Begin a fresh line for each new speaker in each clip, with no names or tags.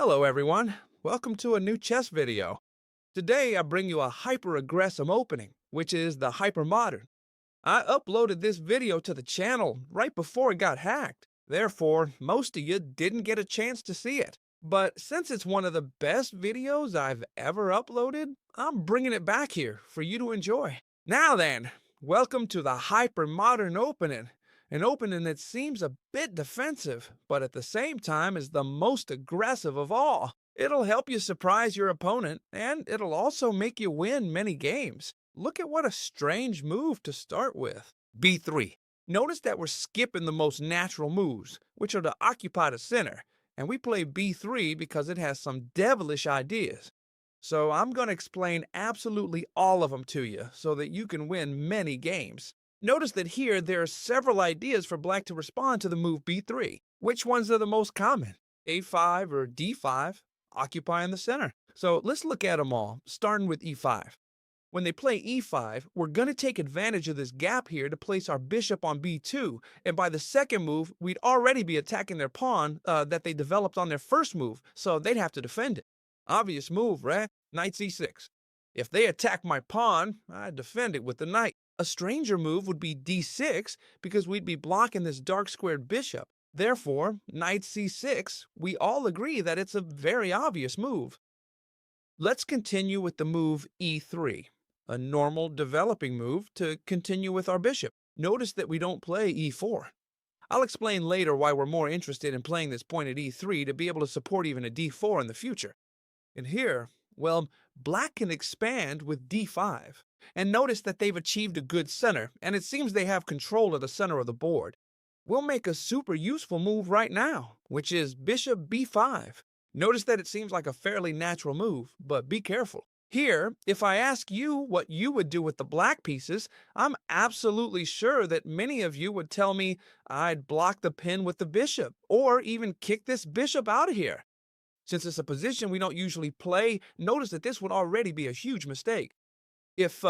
Hello everyone, welcome to a new chess video. Today I bring you a hyper-aggressive opening, which is the hypermodern. I uploaded this video to the channel right before it got hacked. Therefore, most of you didn't get a chance to see it. But since it's one of the best videos I've ever uploaded, I'm bringing it back here for you to enjoy. Now then, welcome to the hypermodern opening. An opening that seems a bit defensive, but at the same time is the most aggressive of all. It'll help you surprise your opponent, and it'll also make you win many games. Look at what a strange move to start with. B3. Notice that we're skipping the most natural moves, which are to occupy the center, and we play B3 because it has some devilish ideas. So I'm going to explain absolutely all of them to you so that you can win many games. Notice that here there are several ideas for black to respond to the move b3. Which ones are the most common? a5 or d5, occupying the center. So let's look at them all, starting with e5. When they play e5, we're going to take advantage of this gap here to place our bishop on b2, and by the second move, we'd already be attacking their pawn that they developed on their first move, so they'd have to defend it. Obvious move, right? Knight c6. If they attack my pawn, I defend it with the knight. A stranger move would be d6 because we'd be blocking this dark squared bishop. Therefore, knight c6, we all agree that it's a very obvious move. Let's continue with the move e3, a normal developing move to continue with our bishop. Notice that we don't play e4. I'll explain later why we're more interested in playing this point at e3 to be able to support even a d4 in the future. And here, well, black can expand with d5. And notice that they've achieved a good center, and it seems they have control of the center of the board. We'll make a super useful move right now, which is bishop b5. Notice that it seems like a fairly natural move, but be careful. Here, if I ask you what you would do with the black pieces, I'm absolutely sure that many of you would tell me I'd block the pin with the bishop, or even kick this bishop out of here. Since it's a position we don't usually play, notice that this would already be a huge mistake. If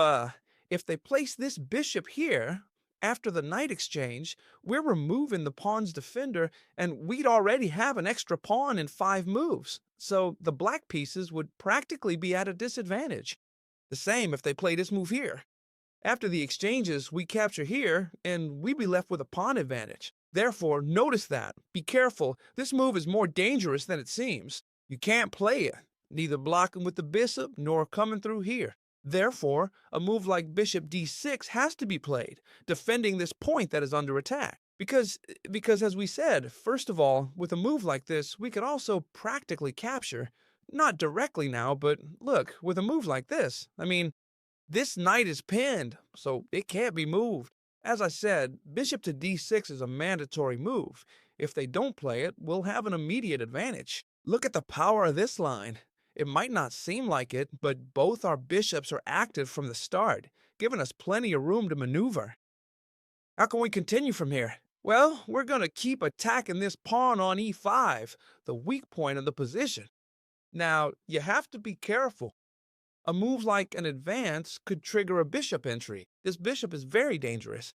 they place this bishop here, after the knight exchange, we're removing the pawn's defender, and we'd already have an extra pawn in 5 moves, so the black pieces would practically be at a disadvantage. The same if they play this move here. After the exchanges, we capture here, and we'd be left with a pawn advantage. Therefore, notice that. Be careful. This move is more dangerous than it seems. You can't play it, neither blocking with the bishop nor coming through here. Therefore, a move like bishop d6 has to be played, defending this point that is under attack. Because as we said, first of all, with a move like this, we could also practically capture. Not directly now, but look, with a move like this, this knight is pinned, so it can't be moved. As I said, bishop to d6 is a mandatory move. If they don't play it, we'll have an immediate advantage. Look at the power of this line. It might not seem like it, but both our bishops are active from the start, giving us plenty of room to maneuver. How can we continue from here? Well, we're going to keep attacking this pawn on e5, the weak point of the position. Now, you have to be careful. A move like an advance could trigger a bishop entry. This bishop is very dangerous.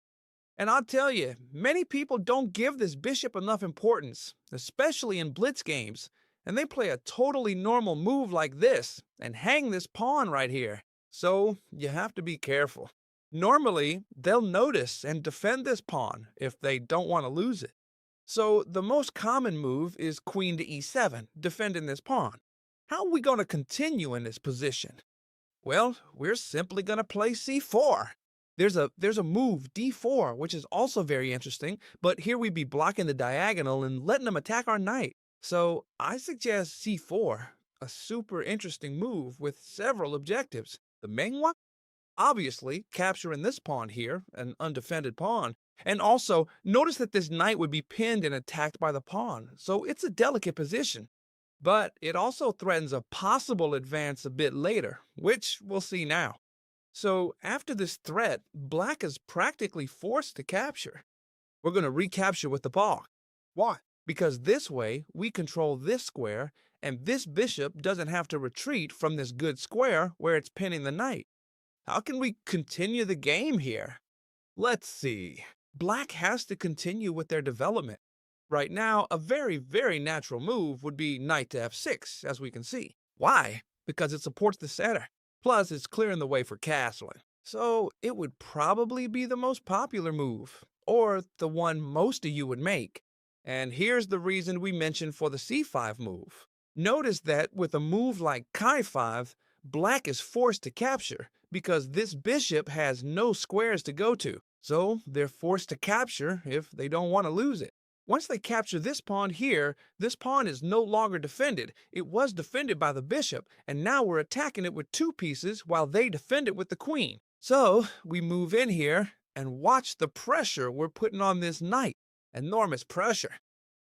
And I'll tell you, many people don't give this bishop enough importance, especially in blitz games, and they play a totally normal move like this and hang this pawn right here. So you have to be careful. Normally, they'll notice and defend this pawn if they don't want to lose it. So the most common move is queen to e7, defending this pawn. How are we going to continue in this position? Well, we're simply going to play c4. There's a move, d4, which is also very interesting, but here we'd be blocking the diagonal and letting them attack our knight. So I suggest c4, a super interesting move with several objectives. The main one? Obviously, capturing this pawn here, an undefended pawn. And also, notice that this knight would be pinned and attacked by the pawn, so it's a delicate position. But it also threatens a possible advance a bit later, which we'll see now. So after this threat, black is practically forced to capture. We're going to recapture with the pawn. Why? Because this way, we control this square, and this bishop doesn't have to retreat from this good square where it's pinning the knight. How can we continue the game here? Let's see. Black has to continue with their development. Right now, a very, very natural move would be knight to f6, as we can see. Why? Because it supports the center. Plus, it's clearing the way for castling. So, it would probably be the most popular move, or the one most of you would make. And here's the reason we mentioned for the c5 move. Notice that with a move like chi5, black is forced to capture because this bishop has no squares to go to. So, they're forced to capture if they don't want to lose it. Once they capture this pawn here, this pawn is no longer defended. It was defended by the bishop, and now we're attacking it with two pieces while they defend it with the queen. So we move in here and watch the pressure we're putting on this knight. Enormous pressure.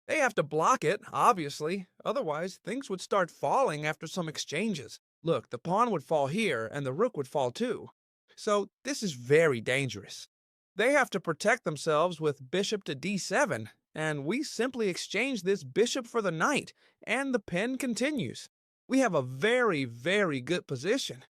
They have to block it, obviously, otherwise things would start falling after some exchanges. Look, the pawn would fall here and the rook would fall too. So this is very dangerous. They have to protect themselves with bishop to d7, and we simply exchange this bishop for the knight, and the pen continues. We have a very, very good position.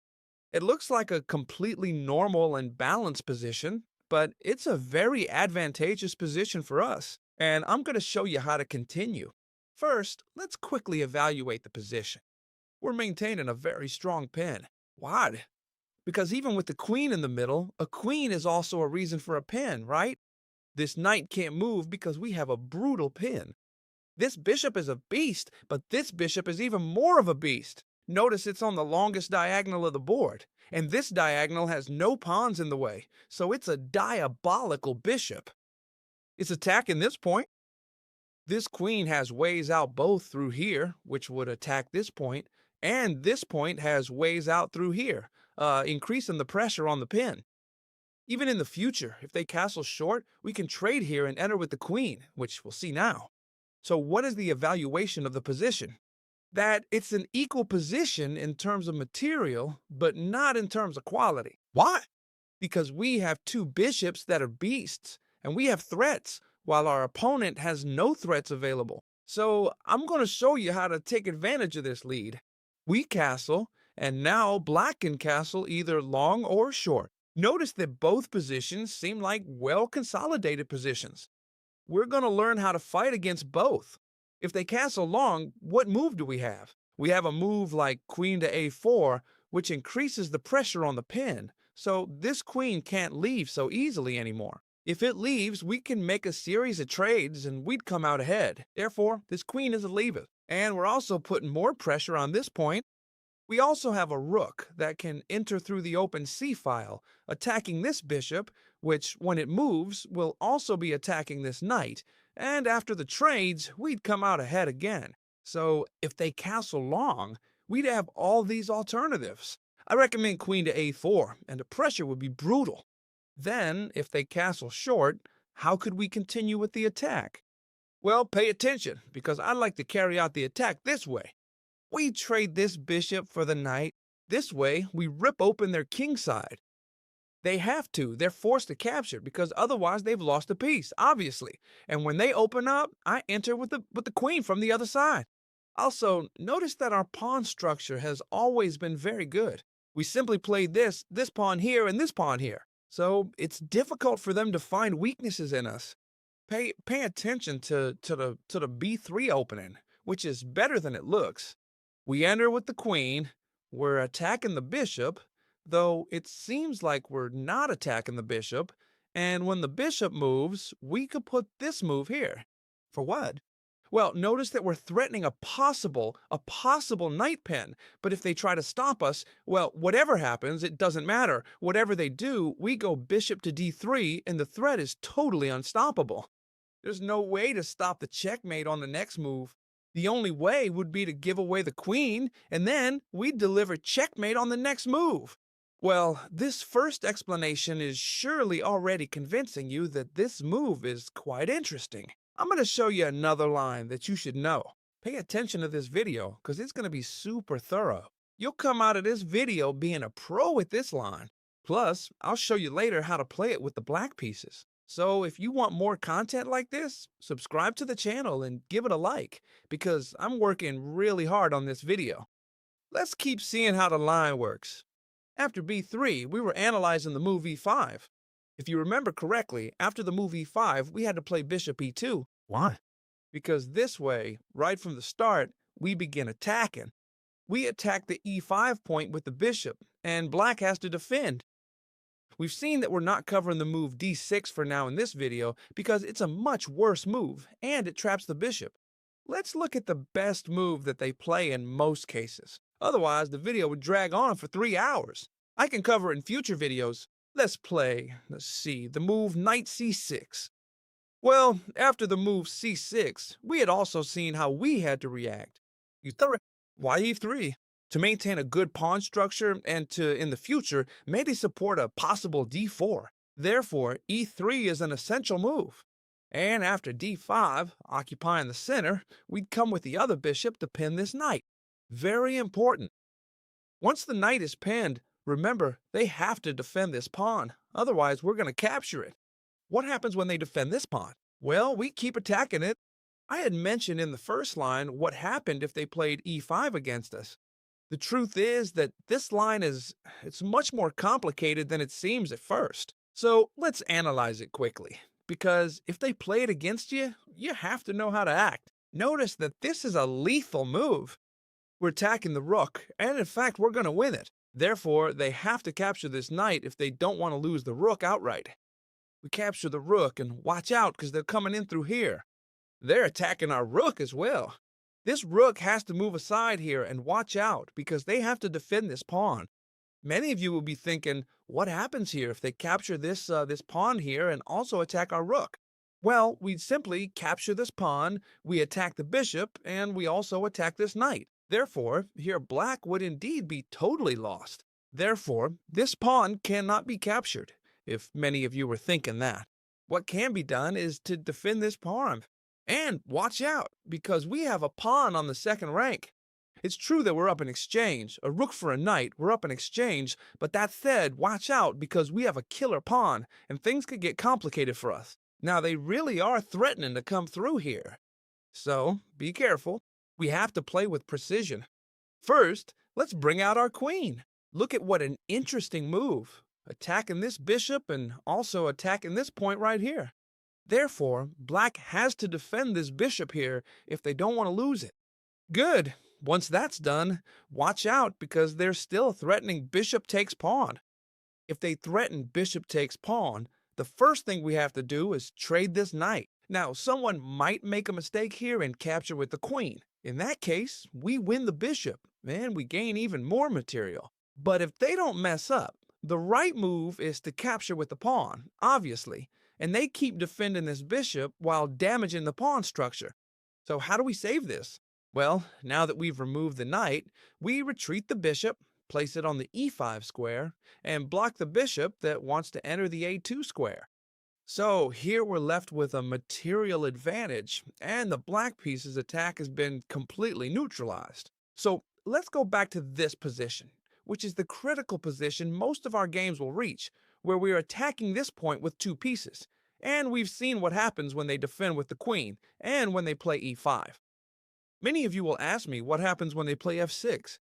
It looks like a completely normal and balanced position, but it's a very advantageous position for us, and I'm going to show you how to continue. First, let's quickly evaluate the position. We're maintaining a very strong pen. Why? Because even with the queen in the middle, a queen is also a reason for a pin, right? This knight can't move because we have a brutal pin. This bishop is a beast, but this bishop is even more of a beast. Notice it's on the longest diagonal of the board, and this diagonal has no pawns in the way, so it's a diabolical bishop. It's attacking this point. This queen has ways out both through here, which would attack this point, and this point has ways out through here, increasing the pressure on the pin. Even in the future, if they castle short, we can trade here and enter with the queen, which we'll see now. So what is the evaluation of the position? That it's an equal position in terms of material, but not in terms of quality. Why? Because we have two bishops that are beasts, and we have threats, while our opponent has no threats available. So I'm going to show you how to take advantage of this lead. We castle, and now black can castle either long or short. Notice that both positions seem like well-consolidated positions. We're going to learn how to fight against both. If they castle long, what move do we have? We have a move like queen to a4, which increases the pressure on the pin, so this queen can't leave so easily anymore. If it leaves, we can make a series of trades and we'd come out ahead. Therefore, this queen is a leaver. And we're also putting more pressure on this point. We also have a rook that can enter through the open c-file, attacking this bishop, which, when it moves, will also be attacking this knight, and after the trades, we'd come out ahead again. So, if they castle long, we'd have all these alternatives. I recommend queen to a4, and the pressure would be brutal. Then, if they castle short, how could we continue with the attack? Well, pay attention, because I like to carry out the attack this way. We trade this bishop for the knight. This way, we rip open their king side. They have to. They're forced to capture because otherwise they've lost a piece, obviously. And when they open up, I enter with the queen from the other side. Also, notice that our pawn structure has always been very good. We simply played this pawn here, and this pawn here. So it's difficult for them to find weaknesses in us. Pay attention to the b3 opening, which is better than it looks. We enter with the queen, we're attacking the bishop, though it seems like we're not attacking the bishop, and when the bishop moves, we could put this move here. For what? Well, notice that we're threatening a possible knight pin, but if they try to stop us, well, whatever happens, it doesn't matter. Whatever they do, we go bishop to d3, and the threat is totally unstoppable. There's no way to stop the checkmate on the next move. The only way would be to give away the queen, and then we'd deliver checkmate on the next move. Well, this first explanation is surely already convincing you that this move is quite interesting. I'm going to show you another line that you should know. Pay attention to this video, because it's going to be super thorough. You'll come out of this video being a pro with this line. Plus, I'll show you later how to play it with the black pieces. So if you want more content like this, subscribe to the channel and give it a like, because I'm working really hard on this video. Let's keep seeing how the line works. After b3, we were analyzing the move e5. If you remember correctly, after the move e5, we had to play bishop e2. Why? because this way, right from the start, we begin attacking. We attack the e5 point with the bishop, and black has to defend. We've seen that we're not covering the move d6 for now in this video because it's a much worse move, and it traps the bishop. Let's look at the best move that they play in most cases. Otherwise, the video would drag on for 3 hours. I can cover it in future videos. Let's see, the move knight c6. Well, after the move c6, we had also seen how we had to react. Why e3? To maintain a good pawn structure and to, in the future, maybe support a possible d4. Therefore, e3 is an essential move. And after d5, occupying the center, we'd come with the other bishop to pin this knight. Very important. Once the knight is pinned, remember, they have to defend this pawn. Otherwise, we're going to capture it. What happens when they defend this pawn? Well, we keep attacking it. I had mentioned in the first line what happened if they played e5 against us. The truth is that this line it's much more complicated than it seems at first. So let's analyze it quickly, because if they play it against you, you have to know how to act. Notice that this is a lethal move. We're attacking the rook, and in fact, we're going to win it. Therefore, they have to capture this knight if they don't want to lose the rook outright. We capture the rook, and watch out because they're coming in through here. They're attacking our rook as well. This rook has to move aside here and watch out because they have to defend this pawn. Many of you will be thinking, what happens here if they capture this pawn here and also attack our rook? Well, we'd simply capture this pawn, we attack the bishop, and we also attack this knight. Therefore, here black would indeed be totally lost. Therefore, this pawn cannot be captured, if many of you were thinking that. What can be done is to defend this pawn. And watch out, because we have a pawn on the second rank. It's true that we're up in exchange, a rook for a knight, we're up in exchange, but that said, watch out because we have a killer pawn, and things could get complicated for us. Now, they really are threatening to come through here. So, be careful. We have to play with precision. First, let's bring out our queen. Look at what an interesting move, attacking this bishop and also attacking this point right here. Therefore, black has to defend this bishop here if they don't want to lose it. Good. Once that's done, watch out because they're still threatening bishop takes pawn. If they threaten bishop takes pawn, the first thing we have to do is trade this knight. Now, someone might make a mistake here and capture with the queen. In that case, we win the bishop and we gain even more material. But if they don't mess up, the right move is to capture with the pawn, obviously. And they keep defending this bishop while damaging the pawn structure. So how do we save this? Well, now that we've removed the knight, we retreat the bishop, place it on the e5 square, and block the bishop that wants to enter the a2 square. So here we're left with a material advantage, and the black piece's attack has been completely neutralized. So let's go back to this position, which is the critical position most of our games will reach, where we are attacking this point with two pieces. And we've seen what happens when they defend with the queen, and when they play e5. Many of you will ask me what happens when they play f6.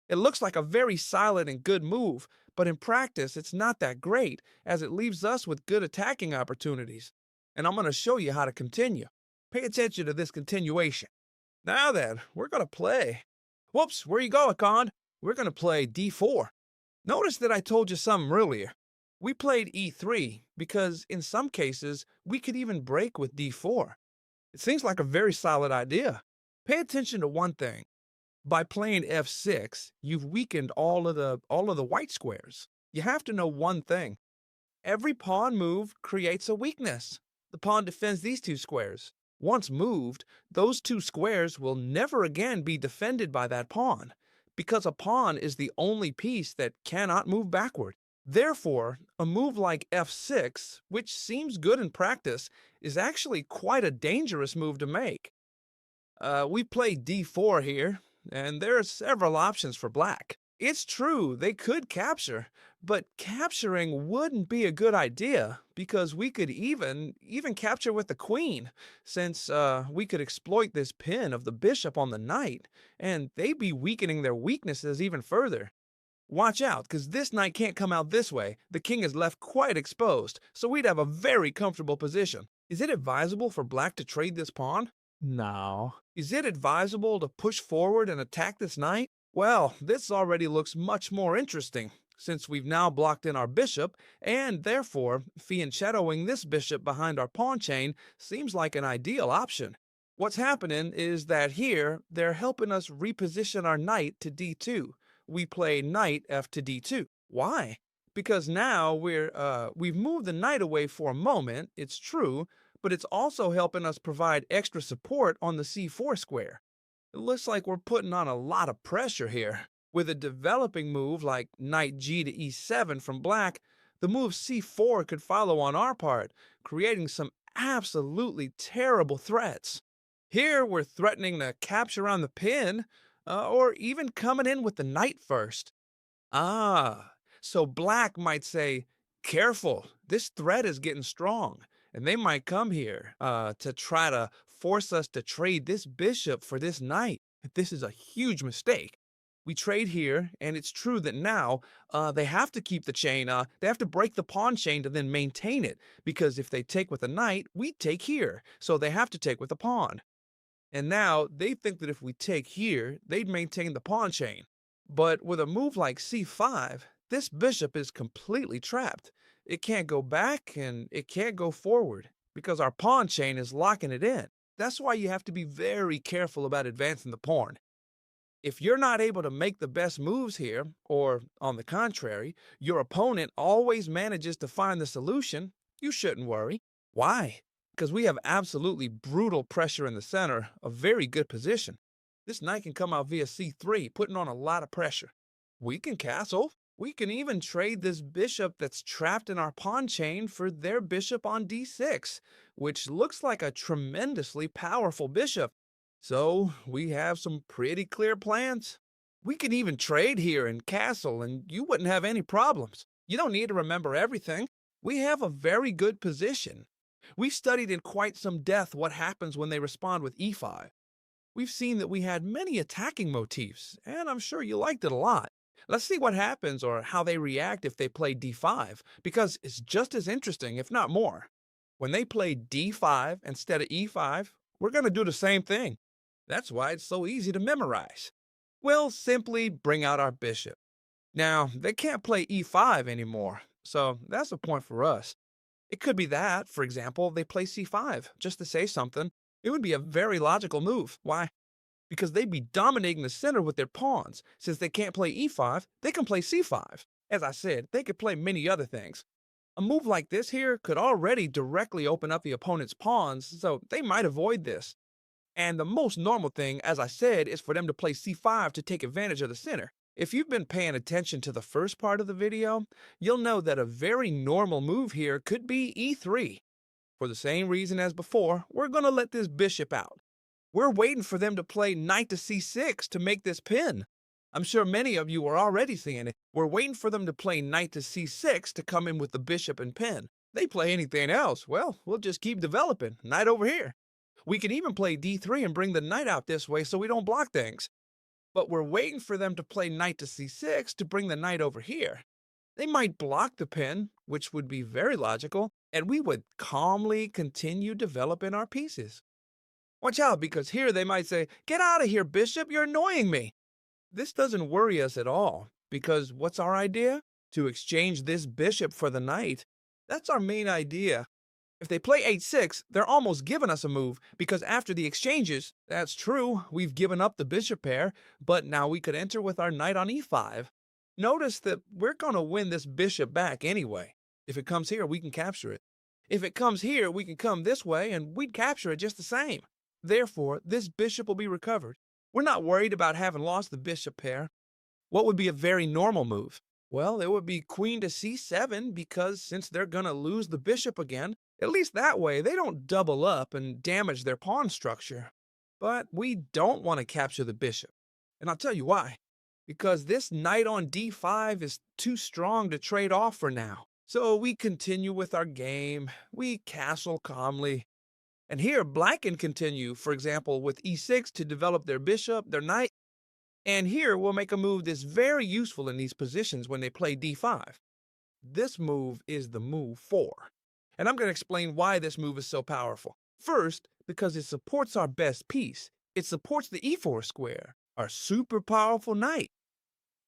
It looks like a very silent and good move, but in practice it's not that great, as it leaves us with good attacking opportunities. And I'm going to show you how to continue. Pay attention to this continuation. Now then, we're going to play. Whoops, where you going, Con? We're going to play d4. Notice that I told you something earlier. We played e3 because in some cases we could even break with d4. It seems like a very solid idea. Pay attention to one thing. By playing f6, you've weakened all of the white squares. You have to know one thing. Every pawn move creates a weakness. The pawn defends these two squares. Once moved, those two squares will never again be defended by that pawn, because a pawn is the only piece that cannot move backward. Therefore, a move like f6, which seems good in practice, is actually quite a dangerous move to make. We play d4 here, and there are several options for black. It's true, they could capture, but capturing wouldn't be a good idea, because we could even capture with the queen, since we could exploit this pin of the bishop on the knight, and they'd be weakening their weaknesses even further. Watch out, because this knight can't come out this way. The king is left quite exposed, so we'd have a very comfortable position. Is it advisable for black to trade this pawn? Now, is it advisable to push forward and attack this knight? Well, this already looks much more interesting, since we've now blocked in our bishop, and therefore, fianchettoing this bishop behind our pawn chain seems like an ideal option. What's happening is that here, they're helping us reposition our knight to d2. We play knight f to d2. Why? Because now we've moved the knight away for a moment, it's true, but it's also helping us provide extra support on the c4 square. It looks like we're putting on a lot of pressure here. With a developing move like knight g to e7 from black, the move c4 could follow on our part, creating some absolutely terrible threats. Here we're threatening to capture on the pin, or even coming in with the knight first. Ah, so Black might say, careful, this threat is getting strong. And they might come here to try to force us to trade this bishop for this knight. This is a huge mistake. We trade here, and it's true that now they have to keep the chain. They have to break the pawn chain to then maintain it, because if they take with a knight, we take here. So they have to take with a pawn. And now they think that if we take here, they'd maintain the pawn chain. But with a move like c5, this bishop is completely trapped. It can't go back and it can't go forward because our pawn chain is locking it in. That's why you have to be very careful about advancing the pawn. If you're not able to make the best moves here, or on the contrary, your opponent always manages to find the solution, you shouldn't worry. Why? Because we have absolutely brutal pressure in the center, a very good position. This knight can come out via c3, putting on a lot of pressure. We can castle. We can even trade this bishop that's trapped in our pawn chain for their bishop on d6, which looks like a tremendously powerful bishop. So we have some pretty clear plans. We can even trade here and castle, and you wouldn't have any problems. You don't need to remember everything. We have a very good position. We've studied in quite some depth what happens when they respond with e5. We've seen that we had many attacking motifs, and I'm sure you liked it a lot. Let's see what happens or how they react if they play d5, because it's just as interesting, if not more. When they play d5 instead of e5, we're going to do the same thing. That's why it's so easy to memorize. We'll simply bring out our bishop. Now, they can't play e5 anymore, so that's a point for us. It could be that, for example, they play c5 just to say something. It would be a very logical move. Why? Because they'd be dominating the center with their pawns. Since they can't play e5, they can play c5. As I said, they could play many other things. A move like this here could already directly open up the opponent's pawns, so they might avoid this. And the most normal thing, as I said, is for them to play c5 to take advantage of the center. If you've been paying attention to the first part of the video, you'll know that a very normal move here could be e3. For the same reason as before, we're going to let this bishop out. We're waiting for them to play knight to c6 to make this pin. I'm sure many of you are already seeing it. We're waiting for them to play knight to c6 to come in with the bishop and pin. They play anything else, well, we'll just keep developing. Knight over here. We can even play d3 and bring the knight out this way so we don't block things. But we're waiting for them to play knight to c6 to bring the knight over here. They might block the pin, which would be very logical, and we would calmly continue developing our pieces. Watch out, because here they might say, "Get out of here, bishop, you're annoying me." This doesn't worry us at all, because what's our idea? To exchange this bishop for the knight. That's our main idea. If they play h6, they're almost giving us a move, because after the exchanges, that's true, we've given up the bishop pair, but now we could enter with our knight on e5. Notice that we're going to win this bishop back anyway. If it comes here, we can capture it. If it comes here, we can come this way, and we'd capture it just the same. Therefore, this bishop will be recovered. We're not worried about having lost the bishop pair. What would be a very normal move? Well, it would be queen to c7, because since they're going to lose the bishop again, at least that way they don't double up and damage their pawn structure. But we don't want to capture the bishop. And I'll tell you why. Because this knight on d5 is too strong to trade off for now. So we continue with our game. We castle calmly. And here black can continue, for example, with e6 to develop their bishop, their knight. And here we'll make a move that's very useful in these positions when they play d5. This move is the move 4. And I'm going to explain why this move is so powerful. First, because it supports our best piece. It supports the e4 square, our super powerful knight.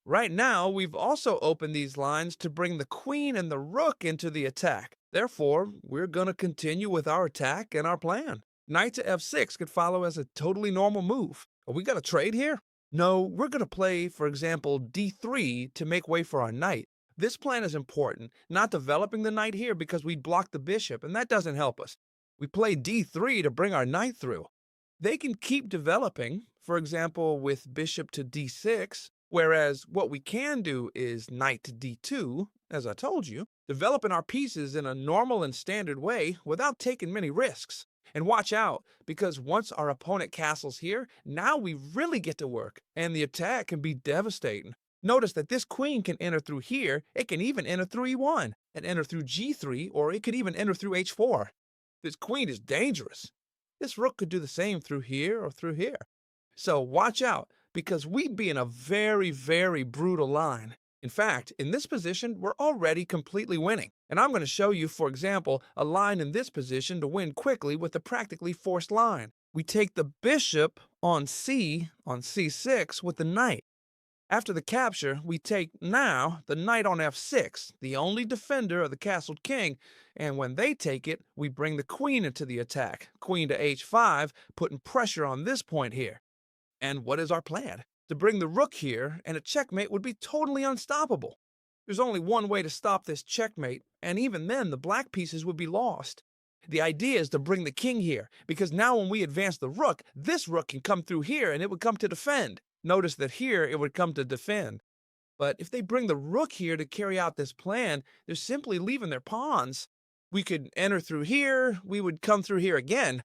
Right now, we've also opened these lines to bring the queen and the rook into the attack. Therefore, we're going to continue with our attack and our plan. Knight to f6 could follow as a totally normal move. Are we going to trade here? No, we're going to play, for example, d3 to make way for our knight. This plan is important, not developing the knight here because we'd block the bishop, and that doesn't help us. We play d3 to bring our knight through. They can keep developing, for example, with bishop to d6, whereas what we can do is knight to d2, as I told you, developing our pieces in a normal and standard way without taking many risks. And watch out, because once our opponent castles here, now we really get to work, and the attack can be devastating. Notice that this queen can enter through here, it can even enter through e1, and enter through g3, or it could even enter through h4. This queen is dangerous. This rook could do the same through here or through here. So watch out, because we'd be in a very, very brutal line. In fact, in this position, we're already completely winning. And I'm going to show you, for example, a line in this position to win quickly with a practically forced line. We take the bishop on c6 with the knight. After the capture, we take now the knight on f6, the only defender of the castled king, and when they take it, we bring the queen into the attack, queen to h5, putting pressure on this point here. And what is our plan? To bring the rook here, and a checkmate would be totally unstoppable. There's only one way to stop this checkmate, and even then the black pieces would be lost. The idea is to bring the king here, because now when we advance the rook, this rook can come through here and it would come to defend. Notice that here it would come to defend. But if they bring the rook here to carry out this plan, they're simply leaving their pawns. We could enter through here, we would come through here again.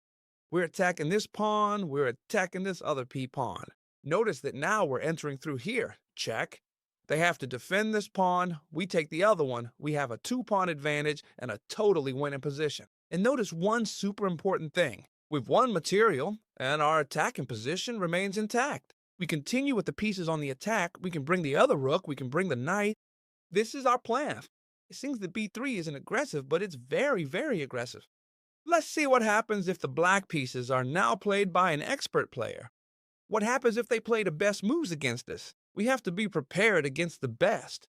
We're attacking this pawn, we're attacking this other p-pawn. Notice that now we're entering through here. Check. They have to defend this pawn, we take the other one, we have a two-pawn advantage and a totally winning position. And notice one super important thing. We've won material, and our attacking position remains intact. We continue with the pieces on the attack, we can bring the other rook, we can bring the knight. This is our plan. It seems that b3 isn't aggressive, but it's very, very aggressive. Let's see what happens if the black pieces are now played by an expert player. What happens if they play the best moves against us? We have to be prepared against the best.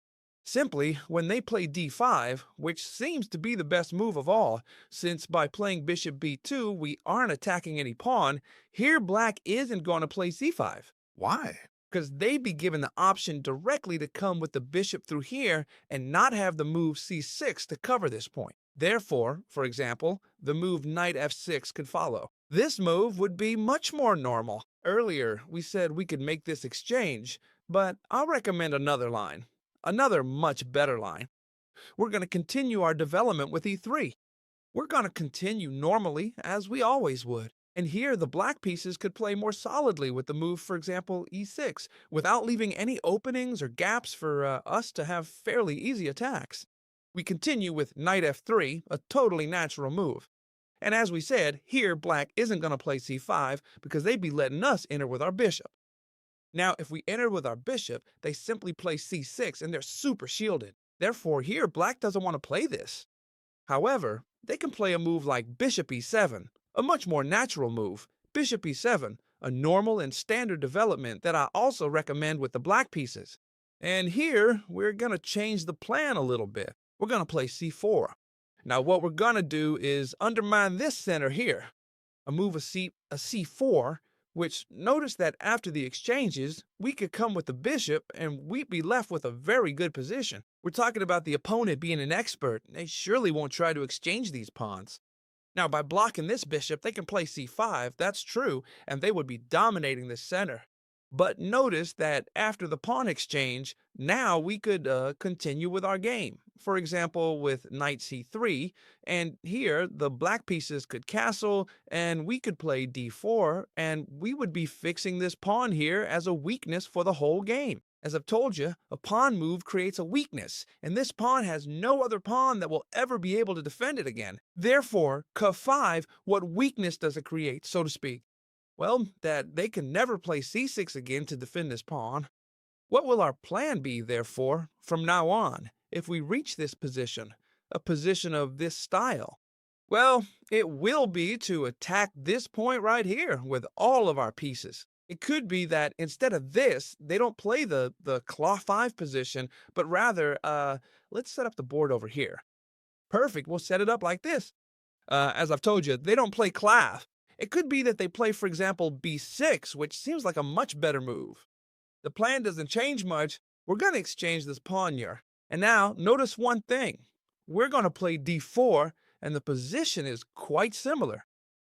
Simply, when they play d5, which seems to be the best move of all, since by playing bishop b2 we aren't attacking any pawn, here black isn't going to play c5. Why? Because they'd be given the option directly to come with the bishop through here and not have the move c6 to cover this point. Therefore, for example, the move knight f6 could follow. This move would be much more normal. Earlier, we said we could make this exchange, but I'll recommend another line. Another much better line. We're going to continue our development with e3. We're going to continue normally, as we always would. And here, the black pieces could play more solidly with the move, for example, e6, without leaving any openings or gaps for us to have fairly easy attacks. We continue with knight f3, a totally natural move. And as we said, here black isn't going to play c5 because they'd be letting us enter with our bishop. Now, if we enter with our bishop, they simply play c6 and they're super shielded. Therefore, here black doesn't want to play this. However, they can play a move like bishop e7, a much more natural move. Bishop e7, a normal and standard development that I also recommend with the black pieces. And here, we're going to change the plan a little bit. We're going to play c4. Now, what we're going to do is undermine this center here. A move a c4, which notice that after the exchanges, we could come with the bishop and we'd be left with a very good position. We're talking about the opponent being an expert. They surely won't try to exchange these pawns. Now, by blocking this bishop, they can play c5, that's true, and they would be dominating the center. But notice that after the pawn exchange, now we could continue with our game. For example, with knight c3, and here the black pieces could castle, and we could play d4, and we would be fixing this pawn here as a weakness for the whole game. As I've told you, a pawn move creates a weakness, and this pawn has no other pawn that will ever be able to defend it again. Therefore, c5, what weakness does it create, so to speak? Well, that they can never play c6 again to defend this pawn. What will our plan be, therefore, from now on, if we reach this position, a position of this style? Well, it will be to attack this point right here with all of our pieces. It could be that instead of this, they don't play the claw 5 position, but rather, let's set up the board over here. Perfect, we'll set it up like this. As I've told you, they don't play clav. It could be that they play, for example, b6, which seems like a much better move. The plan doesn't change much. We're going to exchange this pawn here. And now, notice one thing. We're going to play d4, and the position is quite similar.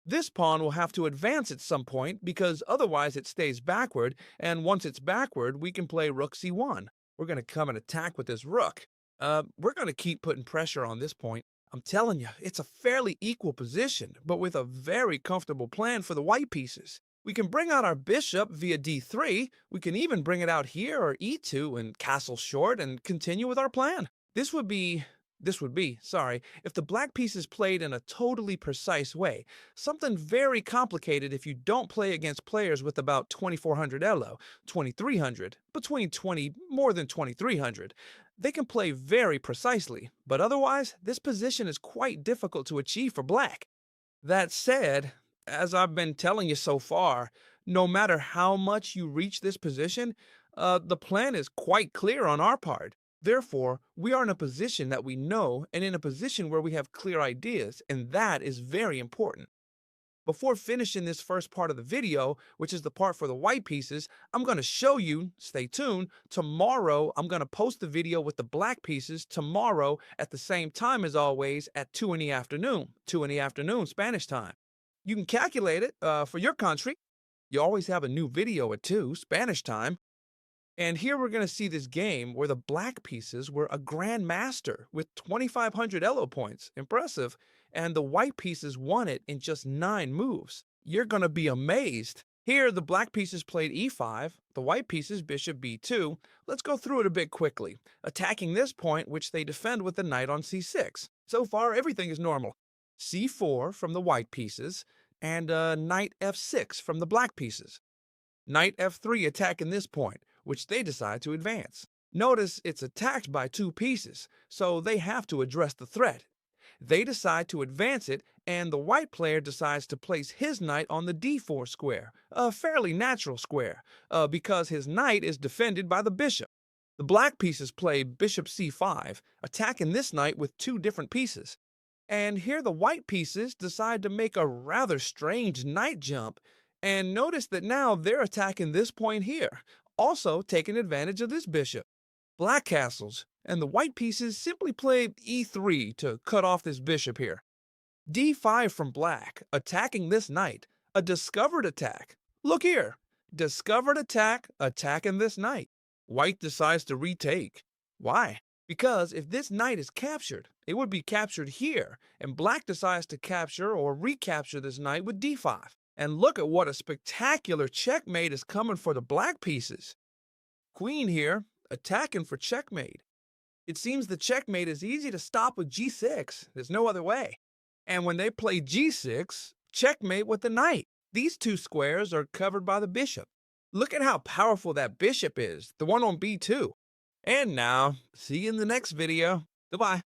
This pawn will have to advance at some point because otherwise it stays backward, and once it's backward, we can play rook c1. We're going to come and attack with this rook. We're going to keep putting pressure on this point. I'm telling you, it's a fairly equal position, but with a very comfortable plan for the white pieces. We can bring out our bishop via d3. We can even bring it out here or e2 and castle short and continue with our plan. This would be, if the black pieces played in a totally precise way. Something very complicated if you don't play against players with about 2400 elo, 2300, between 20, more than 2300. They can play very precisely, but otherwise, this position is quite difficult to achieve for black. That said, as I've been telling you so far, no matter how much you reach this position, the plan is quite clear on our part. Therefore, we are in a position that we know and in a position where we have clear ideas, and that is very important. Before finishing this first part of the video, which is the part for the white pieces, I'm going to show you, stay tuned, tomorrow I'm going to post the video with the black pieces tomorrow at the same time as always at 2 in the afternoon, 2 in the afternoon Spanish time. You can calculate it for your country. You always have a new video at 2, Spanish time. And here we're going to see this game where the black pieces were a grandmaster with 2,500 elo points. Impressive. And the white pieces won it in just 9 moves. You're going to be amazed. Here, the black pieces played e5, the white pieces bishop b2. Let's go through it a bit quickly, attacking this point, which they defend with the knight on c6. So far, everything is normal. c4 from the white pieces, and knight f6 from the black pieces. Knight f3 attacking this point, which they decide to advance. Notice it's attacked by 2 pieces, so they have to address the threat. They decide to advance it, and the white player decides to place his knight on the d4 square, a fairly natural square, because his knight is defended by the bishop. The black pieces play bishop c5, attacking this knight with 2 different pieces. And here the white pieces decide to make a rather strange knight jump, and notice that now they're attacking this point here, also taking advantage of this bishop. Black castles, and the white pieces simply play e3 to cut off this bishop here. d5 from black, attacking this knight, a discovered attack. Look here, discovered attack, attacking this knight. White decides to retake. Why? Because if this knight is captured, it would be captured here, and black decides to capture or recapture this knight with d5. And look at what a spectacular checkmate is coming for the black pieces. Queen here, attacking for checkmate. It seems the checkmate is easy to stop with g6. There's no other way. And when they play g6, checkmate with the knight. These 2 squares are covered by the bishop. Look at how powerful that bishop is, the one on b2. And now, see you in the next video. Goodbye.